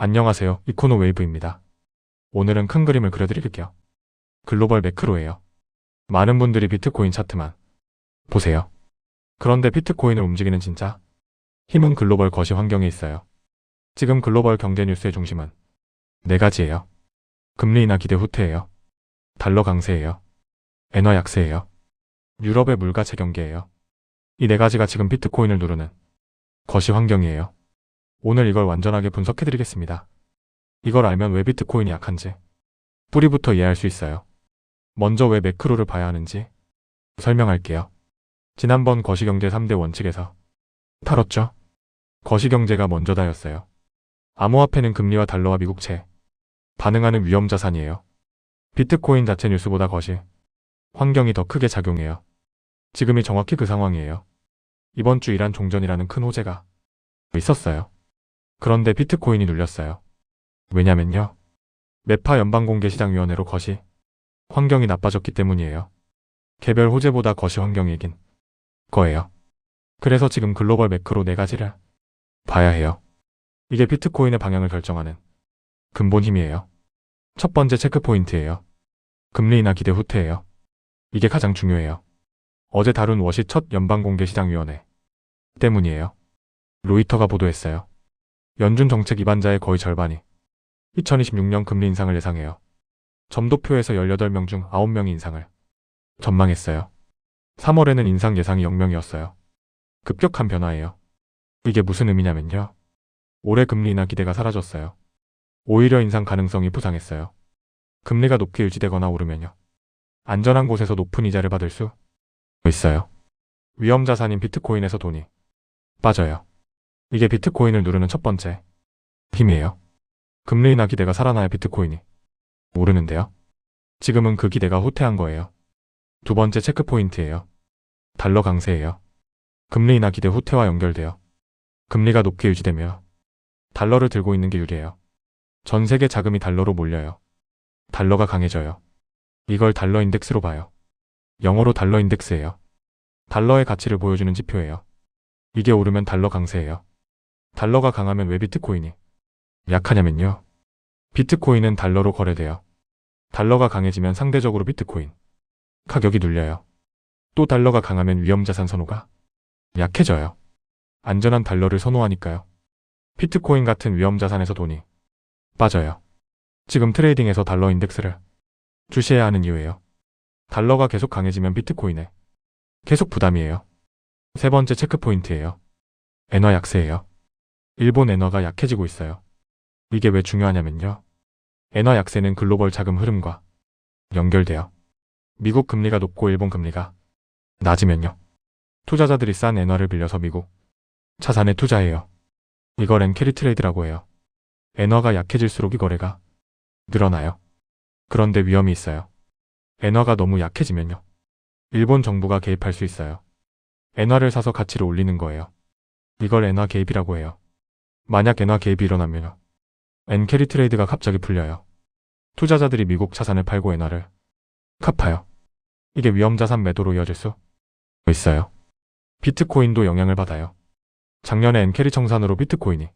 안녕하세요. 이코노 웨이브입니다. 오늘은 큰 그림을 그려드릴게요. 글로벌 매크로예요. 많은 분들이 비트코인 차트만 보세요. 그런데 비트코인을 움직이는 진짜 힘은 글로벌 거시 환경에 있어요. 지금 글로벌 경제 뉴스의 중심은 네 가지예요. 금리 인하 기대 후퇴예요. 달러 강세예요. 엔화 약세예요. 유럽의 물가체 경계예요. 이 네 가지가 지금 비트코인을 누르는 거시 환경이에요. 오늘 이걸 완전하게 분석해드리겠습니다. 이걸 알면 왜 비트코인이 약한지 뿌리부터 이해할 수 있어요. 먼저 왜 매크로를 봐야 하는지 설명할게요. 지난번 거시경제 3대 원칙에서 다뤘죠? 거시경제가 먼저다였어요. 암호화폐는 금리와 달러와 미국채 반응하는 위험자산이에요. 비트코인 자체 뉴스보다 거시 환경이 더 크게 작용해요. 지금이 정확히 그 상황이에요. 이번 주 이란 종전이라는 큰 호재가 있었어요. 그런데 비트코인이 눌렸어요. 왜냐면요. 매파 연방공개시장위원회로 거시 환경이 나빠졌기 때문이에요. 개별 호재보다 거시 환경이 이긴 거예요. 그래서 지금 글로벌 매크로 네 가지를 봐야 해요. 이게 비트코인의 방향을 결정하는 근본 힘이에요. 첫 번째 체크포인트예요. 금리 인하 기대 후퇴예요. 이게 가장 중요해요. 어제 다룬 워시 첫 연방공개시장위원회 때문이에요. 로이터가 보도했어요. 연준 정책 위반자의 거의 절반이 2026년 금리 인상을 예상해요. 점도표에서 18명 중 9명이 인상을 전망했어요. 3월에는 인상 예상이 0명이었어요. 급격한 변화예요. 이게 무슨 의미냐면요. 올해 금리 인하 기대가 사라졌어요. 오히려 인상 가능성이 부상했어요. 금리가 높게 유지되거나 오르면요. 안전한 곳에서 높은 이자를 받을 수 있어요. 위험자산인 비트코인에서 돈이 빠져요. 이게 비트코인을 누르는 첫 번째 힘이에요. 금리 인하 기대가 살아나야 비트코인이 오르는데요. 지금은 그 기대가 후퇴한 거예요. 두 번째 체크포인트예요. 달러 강세예요. 금리 인하 기대 후퇴와 연결돼요. 금리가 높게 유지되며 달러를 들고 있는 게 유리해요. 전 세계 자금이 달러로 몰려요. 달러가 강해져요. 이걸 달러 인덱스로 봐요. 영어로 달러 인덱스예요. 달러의 가치를 보여주는 지표예요. 이게 오르면 달러 강세예요. 달러가 강하면 왜 비트코인이 약하냐면요. 비트코인은 달러로 거래돼요. 달러가 강해지면 상대적으로 비트코인 가격이 눌려요. 또 달러가 강하면 위험자산 선호가 약해져요. 안전한 달러를 선호하니까요. 비트코인 같은 위험자산에서 돈이 빠져요. 지금 트레이딩에서 달러 인덱스를 주시해야 하는 이유예요. 달러가 계속 강해지면 비트코인에 계속 부담이에요. 세 번째 체크포인트예요. 엔화 약세예요. 일본 엔화가 약해지고 있어요. 이게 왜 중요하냐면요. 엔화 약세는 글로벌 자금 흐름과 연결돼요. 미국 금리가 높고 일본 금리가 낮으면요. 투자자들이 싼 엔화를 빌려서 미국 자산에 투자해요. 이걸 엔캐리 트레이드라고 해요. 엔화가 약해질수록 이 거래가 늘어나요. 그런데 위험이 있어요. 엔화가 너무 약해지면요. 일본 정부가 개입할 수 있어요. 엔화를 사서 가치를 올리는 거예요. 이걸 엔화 개입이라고 해요. 만약 엔화 개입이 일어나면요. 엔캐리 트레이드가 갑자기 풀려요. 투자자들이 미국 자산을 팔고 엔화를 갚아요. 이게 위험자산 매도로 이어질 수 있어요. 비트코인도 영향을 받아요. 작년에 엔캐리 청산으로 비트코인이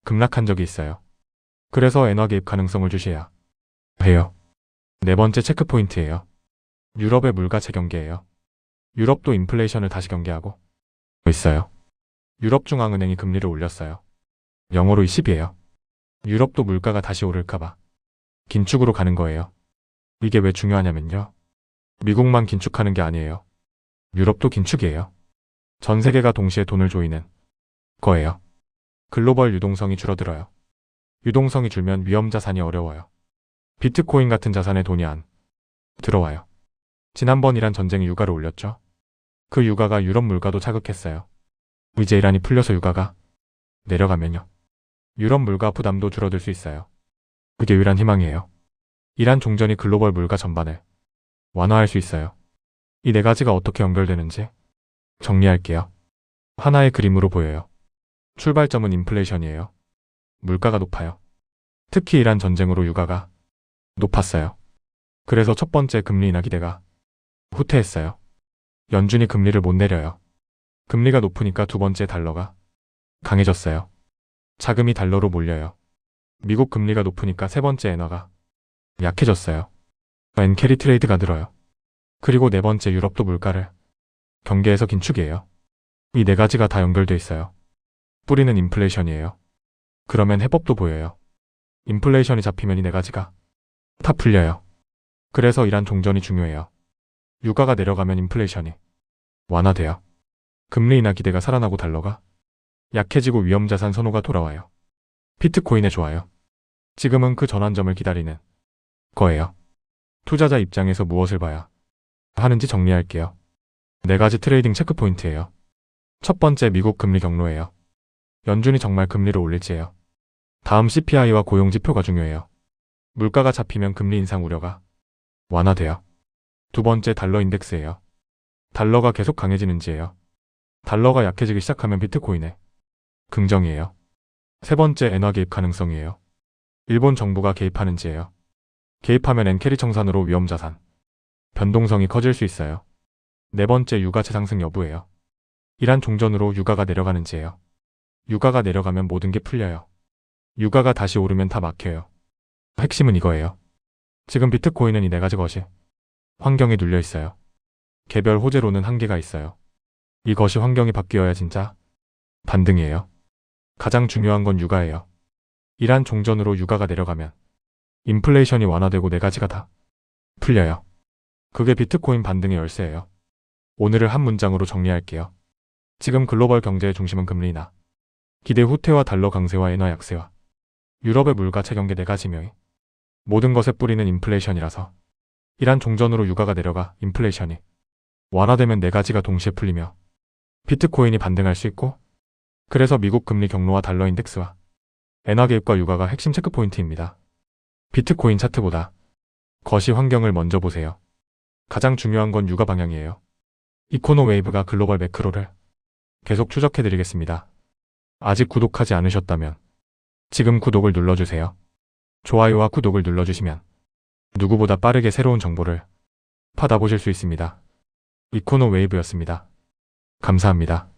급락한 적이 있어요. 그래서 엔화 개입 가능성을 주시해야 해요. 네 번째 체크포인트예요. 유럽의 물가체 경계예요. 유럽도 인플레이션을 다시 경계하고 있어요. 유럽 중앙은행이 금리를 올렸어요. 영어로 20이에요. 유럽도 물가가 다시 오를까봐 긴축으로 가는 거예요. 이게 왜 중요하냐면요. 미국만 긴축하는 게 아니에요. 유럽도 긴축이에요. 전 세계가 동시에 돈을 조이는 거예요. 글로벌 유동성이 줄어들어요. 유동성이 줄면 위험자산이 어려워요. 비트코인 같은 자산에 돈이 안 들어와요. 지난번 이란 전쟁이 유가를 올렸죠. 그 유가가 유럽 물가도 자극했어요. 이제 이란이 풀려서 유가가 내려가면요. 유럽 물가 부담도 줄어들 수 있어요. 그게 유일한 희망이에요. 이란 종전이 글로벌 물가 전반을 완화할 수 있어요. 이 네 가지가 어떻게 연결되는지 정리할게요. 하나의 그림으로 보여요. 출발점은 인플레이션이에요. 물가가 높아요. 특히 이란 전쟁으로 유가가 높았어요. 그래서 첫 번째 금리 인하 기대가 후퇴했어요. 연준이 금리를 못 내려요. 금리가 높으니까 두 번째 달러가 강해졌어요. 자금이 달러로 몰려요. 미국 금리가 높으니까 세 번째 엔화가 약해졌어요. 엔캐리 트레이드가 늘어요. 그리고 네 번째 유럽도 물가를 경계에서 긴축이에요. 이 네 가지가 다 연결돼 있어요. 뿌리는 인플레이션이에요. 그러면 해법도 보여요. 인플레이션이 잡히면 이 네 가지가 다 풀려요. 그래서 이란 종전이 중요해요. 유가가 내려가면 인플레이션이 완화돼요. 금리 인하 기대가 살아나고 달러가 약해지고 위험자산 선호가 돌아와요. 비트코인에 좋아요. 지금은 그 전환점을 기다리는 거예요. 투자자 입장에서 무엇을 봐야 하는지 정리할게요. 네 가지 트레이딩 체크 포인트예요. 첫 번째, 미국 금리 경로예요. 연준이 정말 금리를 올릴지예요. 다음 CPI와 고용 지표가 중요해요. 물가가 잡히면 금리 인상 우려가 완화돼요. 두 번째, 달러 인덱스예요. 달러가 계속 강해지는지예요. 달러가 약해지기 시작하면 비트코인에 긍정이에요. 세 번째, 엔화 개입 가능성이에요. 일본 정부가 개입하는지예요. 개입하면 엔캐리 청산으로 위험자산 변동성이 커질 수 있어요. 네 번째, 유가채 상승 여부예요. 이란 종전으로 유가가 내려가는지예요. 유가가 내려가면 모든 게 풀려요. 유가가 다시 오르면 다 막혀요. 핵심은 이거예요. 지금 비트코인은 이 네 가지 것이 환경에 눌려 있어요. 개별 호재로는 한계가 있어요. 이것이 환경이 바뀌어야 진짜 반등이에요. 가장 중요한 건 유가예요. 이란 종전으로 유가가 내려가면 인플레이션이 완화되고 네 가지가 다 풀려요. 그게 비트코인 반등의 열쇠예요. 오늘을 한 문장으로 정리할게요. 지금 글로벌 경제의 중심은 금리 인하, 기대 후퇴와 달러 강세와 엔화 약세와 유럽의 물가채 경계 네 가지며 모든 것의 뿌리는 인플레이션이라서 이란 종전으로 유가가 내려가 인플레이션이 완화되면 네 가지가 동시에 풀리며 비트코인이 반등할 수 있고, 그래서 미국 금리 경로와 달러 인덱스와 엔화 개입과 유가가 핵심 체크 포인트입니다. 비트코인 차트보다 거시 환경을 먼저 보세요. 가장 중요한 건 유가 방향이에요. 이코노 웨이브가 글로벌 매크로를 계속 추적해드리겠습니다. 아직 구독하지 않으셨다면 지금 구독을 눌러주세요. 좋아요와 구독을 눌러주시면 누구보다 빠르게 새로운 정보를 받아보실 수 있습니다. 이코노 웨이브였습니다. 감사합니다.